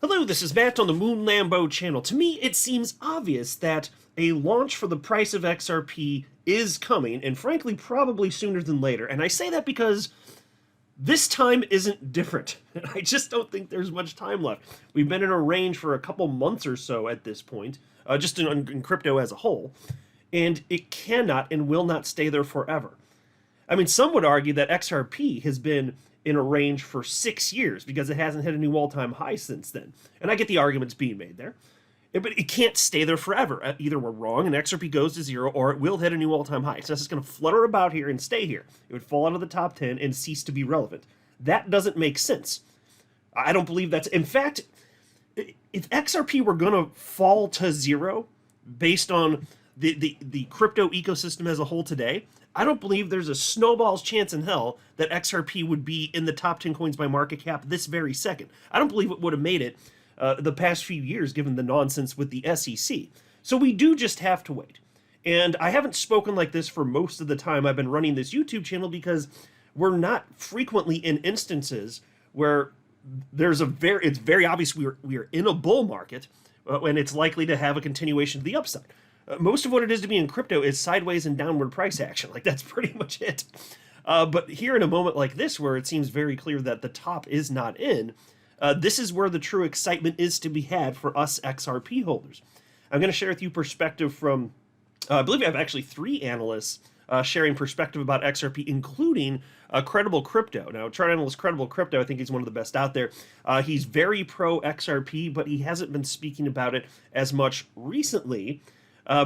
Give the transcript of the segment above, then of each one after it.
Hello, this is Matt on the Moon Lambo channel. To me, it seems obvious that a launch for the price of XRP is coming, and frankly, probably sooner than later. And I say that because this time isn't different. I just don't think there's much time left. We've been in a range for a couple months or so at this point, just in crypto as a whole, and it cannot and will not stay there forever. I mean, some would argue that XRP has been in a range for 6 years because it hasn't hit a new all-time high since then. And I get the arguments being made there. But it can't stay there forever. Either we're wrong and XRP goes to zero, or it will hit a new all-time high. It's just going to flutter about here and stay here. It would fall out of the top 10 and cease to be relevant. That doesn't make sense. I don't believe that's... In fact, if XRP were going to fall to zero based on the crypto ecosystem as a whole today, I don't believe there's a snowball's chance in hell that XRP would be in the top 10 coins by market cap this very second. I don't believe it would have made it the past few years given the nonsense with the SEC. So we do just have to wait. And I haven't spoken like this for most of the time I've been running this YouTube channel because we're not frequently in instances where it's very obvious we are in a bull market and it's likely to have a continuation to the upside. Most of what it is to be in crypto is sideways and downward price action. Like, that's pretty much it. But here in a moment like this, where it seems very clear that the top is not in, this is where the true excitement is to be had for us XRP holders. I'm going to share with you perspective from, I believe I have actually 3 analysts sharing perspective about XRP, including Credible Crypto. Now, chart analyst Credible Crypto, I think he's one of the best out there. He's very pro XRP, but he hasn't been speaking about it as much recently.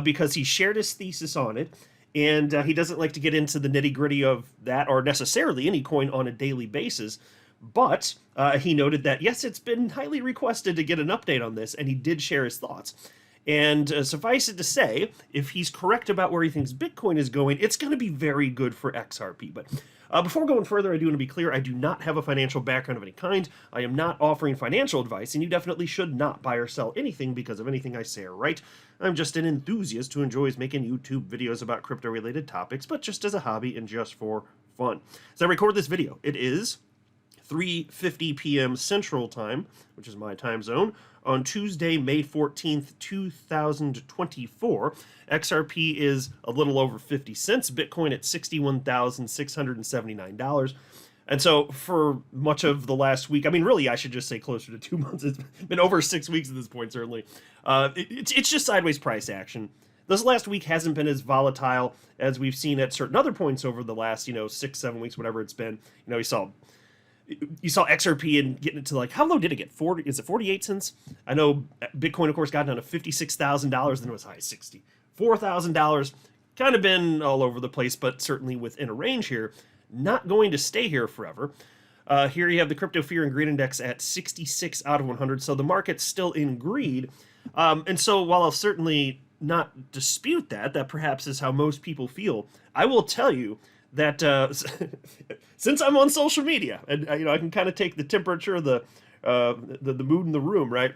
Because he shared his thesis on it, and he doesn't like to get into the nitty-gritty of that, or necessarily any coin on a daily basis, but he noted that, yes, it's been highly requested to get an update on this, and he did share his thoughts. And suffice it to say, if he's correct about where he thinks Bitcoin is going, it's going to be very good for XRP. But before going further, I do want to be clear, I do not have a financial background of any kind. I am not offering financial advice, and you definitely should not buy or sell anything because of anything I say or write. I'm just an enthusiast who enjoys making YouTube videos about crypto-related topics, but just as a hobby and just for fun. As I record this video, it is 3:50 p.m. Central Time, which is my time zone, on Tuesday, May 14th, 2024. XRP is a little over 50 cents, Bitcoin at $61,679. And so for much of the last week, I mean, really, I should just say closer to 2 months. It's been over 6 weeks at this point, certainly. It's just sideways price action. This last week hasn't been as volatile as we've seen at certain other points over the last, 6, 7 weeks, whatever it's been. You saw XRP and getting it to, like, how low did it get? 40? Is it 48 cents? I know Bitcoin, of course, got down to $56,000, then it was high as $64,000. Kind of been all over the place, but certainly within a range here. Not going to stay here forever. Here you have the Crypto Fear and Greed Index at 66 out of 100, so the market's still in greed. And so while I'll certainly not dispute that perhaps is how most people feel, I will tell you that since I'm on social media, and I can kind of take the temperature of the mood in the room, right?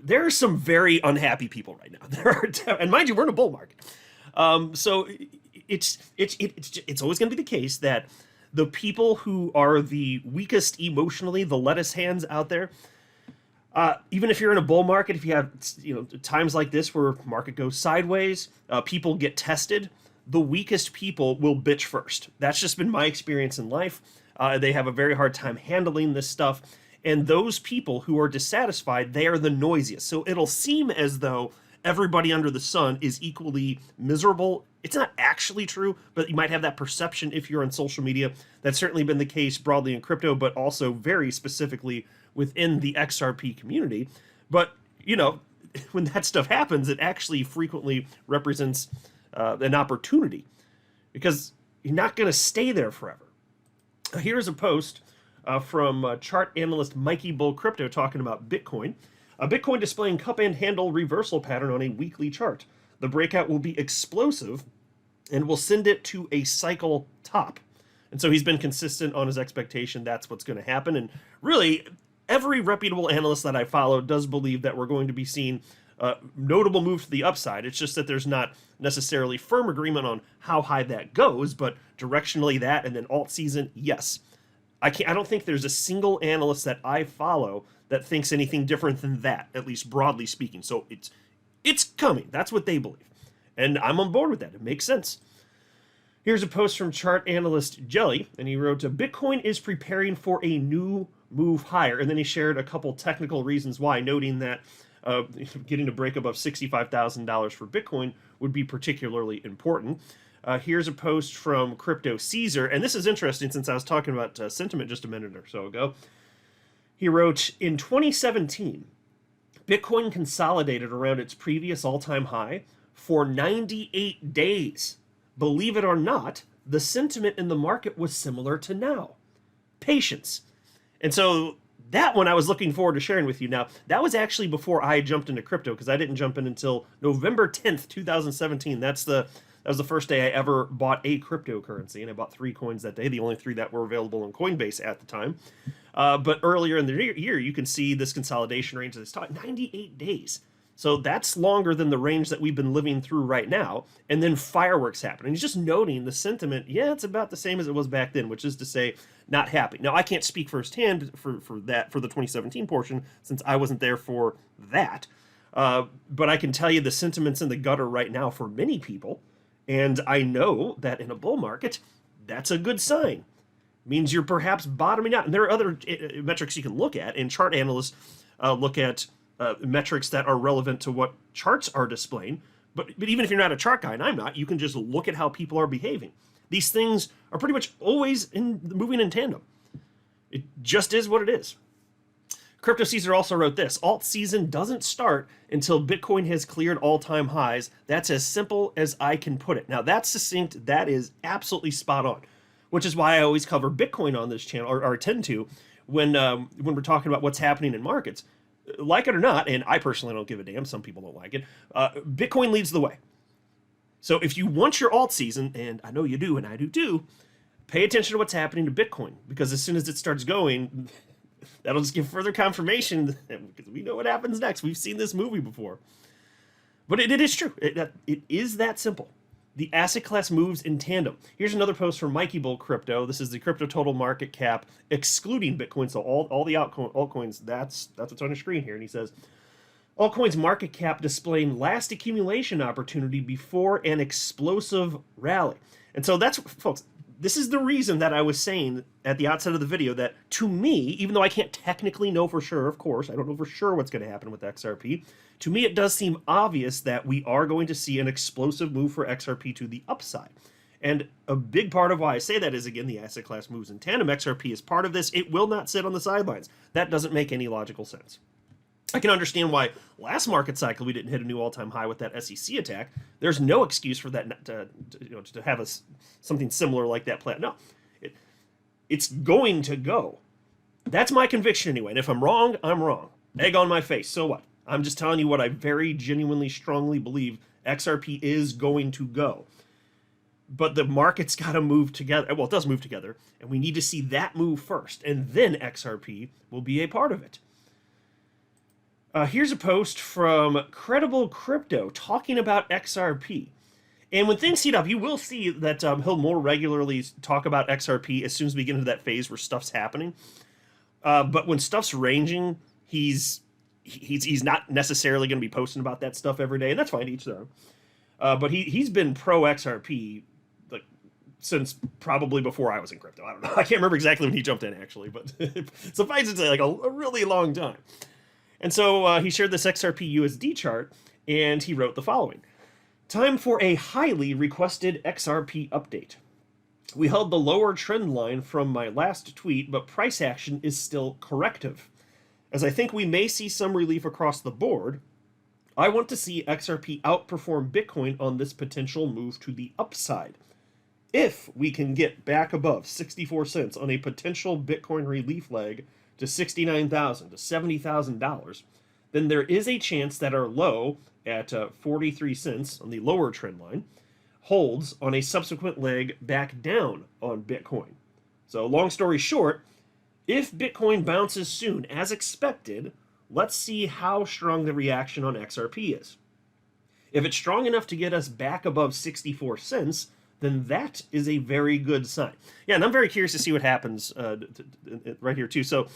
There are some very unhappy people right now. And mind you, we're in a bull market. So it's always going to be the case that the people who are the weakest emotionally, the lettuce hands out there, even if you're in a bull market, if you have times like this where market goes sideways, people get tested, the weakest people will bitch first. That's just been my experience in life. They have a very hard time handling this stuff. And those people who are dissatisfied, they are the noisiest. So it'll seem as though everybody under the sun is equally miserable. It's not actually true, but you might have that perception if you're on social media. That's certainly been the case broadly in crypto, but also very specifically within the XRP community. But, when that stuff happens, it actually frequently represents an opportunity because you're not going to stay there forever. Here's a post from chart analyst Mikey Bull Crypto talking about Bitcoin. Bitcoin displaying cup and handle reversal pattern on a weekly chart. The breakout will be explosive and will send it to a cycle top. And so he's been consistent on his expectation that's what's going to happen. And really, every reputable analyst that I follow does believe that we're going to be seeing notable move to the upside. It's just that there's not necessarily firm agreement on how high that goes, but directionally that, and then alt season, yes. I don't think there's a single analyst that I follow that thinks anything different than that, at least broadly speaking. So it's coming. That's what they believe. And I'm on board with that. It makes sense. Here's a post from chart analyst Jelly, and he wrote, Bitcoin is preparing for a new move higher. And then he shared a couple technical reasons why, noting that getting a break above $65,000 for Bitcoin would be particularly important. Here's a post from Crypto Caesar, and this is interesting since I was talking about sentiment just a minute or so ago. He wrote, in 2017, Bitcoin consolidated around its previous all-time high for 98 days. Believe it or not, the sentiment in the market was similar to now. Patience. And so that one I was looking forward to sharing with you. Now, that was actually before I jumped into crypto, because I didn't jump in until November 10th, 2017. That was the first day I ever bought a cryptocurrency, and I bought 3 coins that day, the only 3 that were available on Coinbase at the time. But earlier in the year, you can see this consolidation range that's taught 98 days. So that's longer than the range that we've been living through right now. And then fireworks happen. And he's just noting the sentiment, yeah, it's about the same as it was back then, which is to say, not happy. Now, I can't speak firsthand for the 2017 portion, since I wasn't there for that. But I can tell you the sentiment's in the gutter right now for many people. And I know that in a bull market, that's a good sign. It means you're perhaps bottoming out. And there are other metrics you can look at, and chart analysts look at metrics that are relevant to what charts are displaying. But even if you're not a chart guy, and I'm not, you can just look at how people are behaving. These things are pretty much always moving in tandem. It just is what it is. Crypto Caesar also wrote this: alt season doesn't start until Bitcoin has cleared all-time highs. That's as simple as I can put it. Now, that's succinct. That is absolutely spot on, which is why I always cover Bitcoin on this channel, or tend to, when we're talking about what's happening in markets. Like it or not, and I personally don't give a damn, some people don't like it, Bitcoin leads the way. So if you want your alt season, and I know you do, and I do too, pay attention to what's happening to Bitcoin, because as soon as it starts going, that'll just give further confirmation, because we know what happens next. We've seen this movie before. But it is true. It is that simple. The asset class moves in tandem. Here's another post from Mikey Bull Crypto. This is the crypto total market cap, excluding Bitcoin. So all the altcoins, that's what's on your screen here. And he says, altcoins market cap displaying last accumulation opportunity before an explosive rally. And so that's, folks, this is the reason that I was saying at the outset of the video that, to me, even though I can't technically know for sure, of course, I don't know for sure what's going to happen with XRP, to me it does seem obvious that we are going to see an explosive move for XRP to the upside. And a big part of why I say that is, again, the asset class moves in tandem. XRP is part of this. It will not sit on the sidelines. That doesn't make any logical sense. I can understand why last market cycle we didn't hit a new all-time high with that SEC attack. There's no excuse for that to have something similar like that play. No, it's going to go. That's my conviction anyway. And if I'm wrong, I'm wrong. Egg on my face. So what? I'm just telling you what I very genuinely, strongly believe XRP is going to go. But the market's got to move together. Well, it does move together, and we need to see that move first, and then XRP will be a part of it. Here's a post from Credible Crypto talking about XRP. And when things heat up, you will see that he'll more regularly talk about XRP as soon as we get into that phase where stuff's happening. But when stuff's ranging, he's not necessarily going to be posting about that stuff every day, and that's fine to each their own. But he's been pro XRP like since probably before I was in crypto. I don't know. I can't remember exactly when he jumped in, actually, but suffice it to say, like a really long time. And so he shared this XRP USD chart, and he wrote the following: time for a highly requested XRP update. We held the lower trend line from my last tweet, but price action is still corrective. As I think we may see some relief across the board, I want to see XRP outperform Bitcoin on this potential move to the upside. If we can get back above 64 cents on a potential Bitcoin relief leg to $69,000 to $70,000, then there is a chance that our low at 43 cents on the lower trend line holds on a subsequent leg back down on Bitcoin. So long story short, if Bitcoin bounces soon as expected, let's see how strong the reaction on XRP is. If it's strong enough to get us back above 64 cents, then that is a very good sign. Yeah, and I'm very curious to see what happens right here too. So,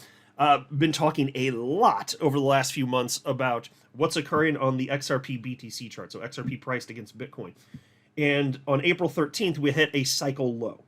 been talking a lot over the last few months about what's occurring on the XRP BTC chart, so XRP priced against Bitcoin. And on April 13th, we hit a cycle low.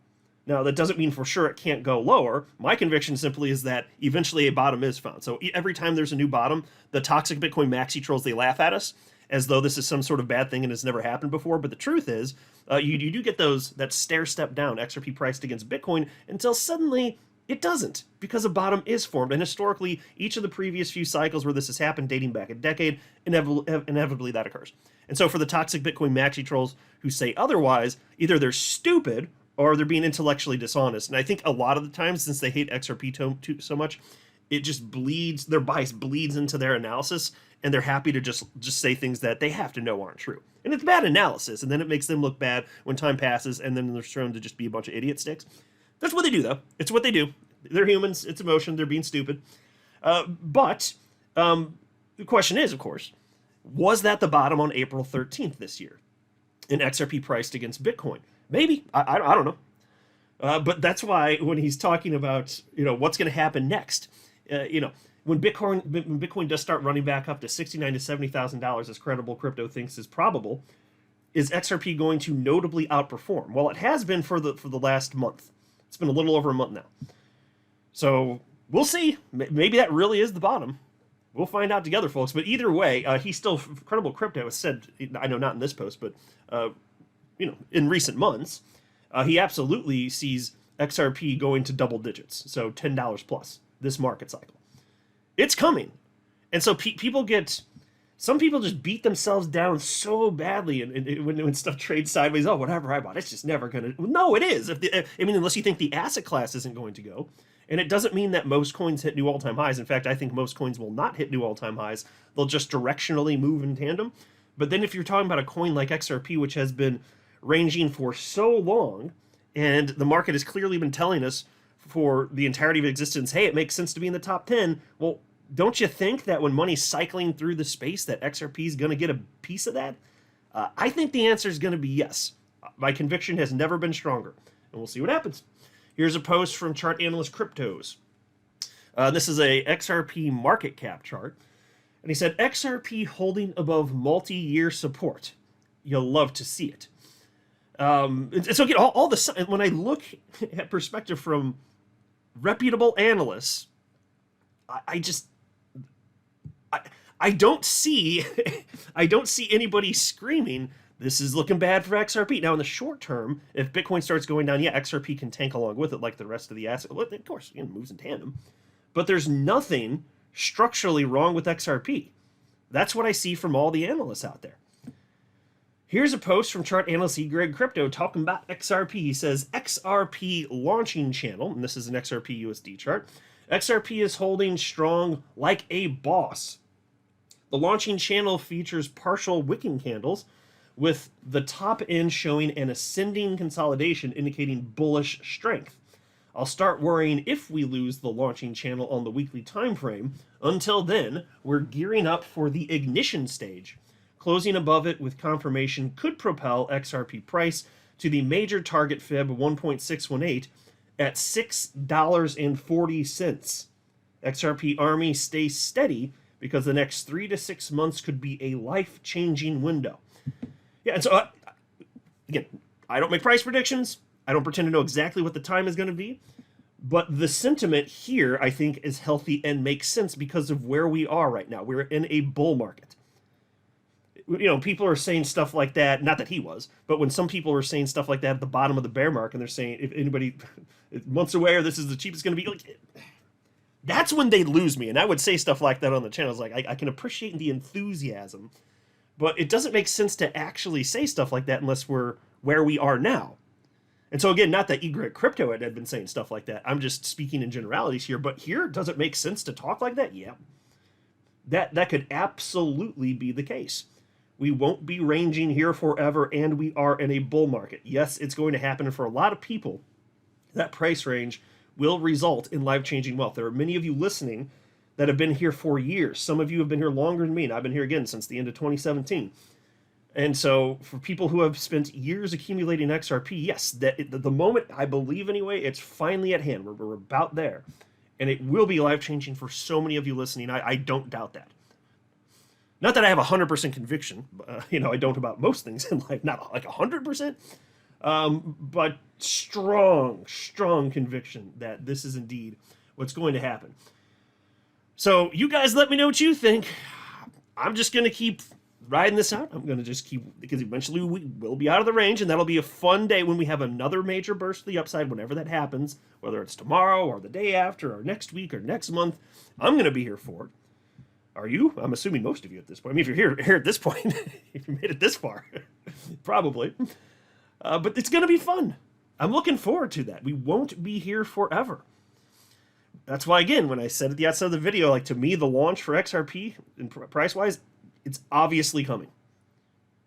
Now, that doesn't mean for sure it can't go lower. My conviction simply is that eventually a bottom is found. So every time there's a new bottom, the toxic Bitcoin maxi trolls, they laugh at us as though this is some sort of bad thing and has never happened before. But the truth is, you do get that stair step down, XRP priced against Bitcoin, until suddenly it doesn't, because a bottom is formed. And historically, each of the previous few cycles where this has happened, dating back a decade, inevitably that occurs. And so for the toxic Bitcoin maxi trolls who say otherwise, either they're stupid or they're being intellectually dishonest. And I think a lot of the times, since they hate XRP so much, it just bleeds, their bias bleeds into their analysis, and they're happy to just say things that they have to know aren't true. And it's bad analysis, and then it makes them look bad when time passes, and then they're shown to just be a bunch of idiot sticks. That's what they do, though. It's what they do. They're humans. It's emotion. They're being stupid. But the question is, of course, was that the bottom on April 13th this year in XRP priced against Bitcoin? Maybe. I don't know. But that's why when he's talking about, what's going to happen next, when Bitcoin does start running back up to $69,000 to $70,000, as credible crypto thinks is probable, is XRP going to notably outperform? Well, it has been for the last month. It's been a little over a month now. So we'll see. Maybe that really is the bottom. We'll find out together, folks. But either way, he's still credible crypto has said, I know not in this post, but in recent months, he absolutely sees XRP going to double digits, so $10 plus this market cycle. It's coming. And so some people just beat themselves down so badly when stuff trades sideways. Oh, whatever I bought, it's just never going to. No, it is. Unless you think the asset class isn't going to go. And it doesn't mean that most coins hit new all-time highs. In fact, I think most coins will not hit new all-time highs. They'll just directionally move in tandem. But then if you're talking about a coin like XRP, which has been ranging for so long, and the market has clearly been telling us for the entirety of existence, hey, it makes sense to be in the top 10. Well, don't you think that when money's cycling through the space that XRP is going to get a piece of that? I think the answer is going to be yes. My conviction has never been stronger, and we'll see what happens. Here's a post from chart analyst Cryptos. This is a XRP market cap chart, and he said, XRP holding above multi-year support. You'll love to see it. And so again, all the when I look at perspective from reputable analysts, I don't see anybody screaming, this is looking bad for XRP. Now, in the short term, if Bitcoin starts going down, yeah, XRP can tank along with it like the rest of the asset. Well, of course, it moves in tandem. But there's nothing structurally wrong with XRP. That's what I see from all the analysts out there. Here's a post from chart analyst Greg Crypto talking about XRP. He says, XRP launching channel, and this is an XRP USD chart. XRP is holding strong like a boss. The launching channel features partial wicking candles with the top end showing an ascending consolidation indicating bullish strength. I'll start worrying if we lose the launching channel on the weekly time frame. Until then, we're gearing up for the ignition stage. Closing above it with confirmation could propel XRP price to the major target fib 1.618 at $6.40. XRP Army stays steady because the next 3 to 6 months could be a life-changing window. Yeah, and so, again, I don't make price predictions. I don't pretend to know exactly what the time is going to be. But the sentiment here, I think, is healthy and makes sense because of where we are right now. We're in a bull market. People are saying stuff like that, not that he was, but when some people are saying stuff like that at the bottom of the bear market, and they're saying, if anybody months away or this is the cheapest going to be, like, that's when they lose me. And I would say stuff like that on the channel. It's like, I can appreciate the enthusiasm, but it doesn't make sense to actually say stuff like that unless we're where we are now. And so again, not that Egret Crypto had been saying stuff like that. I'm just speaking in generalities here, but here, does it make sense to talk like that? Yeah. That could absolutely be the case. We won't be ranging here forever, and we are in a bull market. Yes, it's going to happen, and for a lot of people, that price range will result in life-changing wealth. There are many of you listening that have been here for years. Some of you have been here longer than me, and I've been here again since the end of 2017. And so for people who have spent years accumulating XRP, yes, the moment, I believe anyway, it's finally at hand. We're about there. And it will be life-changing for so many of you listening. I don't doubt that. Not that I have 100% conviction. I don't about most things in life. Not like 100%. But strong conviction that this is indeed what's going to happen. So you guys let me know what you think. I'm just going to keep riding this out. I'm going to just keep, because eventually we will be out of the range, and that'll be a fun day when we have another major burst to the upside, whenever that happens, whether it's tomorrow or the day after or next week or next month. I'm going to be here for it. Are you? I'm assuming most of you at this point. I mean, if you're here at this point, if you made it this far, probably. But it's going to be fun. I'm looking forward to that. We won't be here forever. That's why, again, when I said at the outset of the video, like, to me, the launch for XRP, and price-wise, it's obviously coming.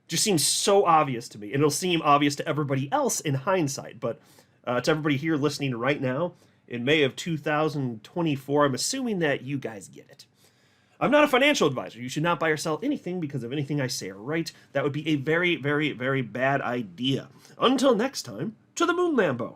Just seems so obvious to me. And it'll seem obvious to everybody else in hindsight. But to everybody here listening right now, in May of 2024, I'm assuming that you guys get it. I'm not a financial advisor. You should not buy or sell anything because of anything I say or write. That would be a very, very, very bad idea. Until next time, to the moon, Lambo.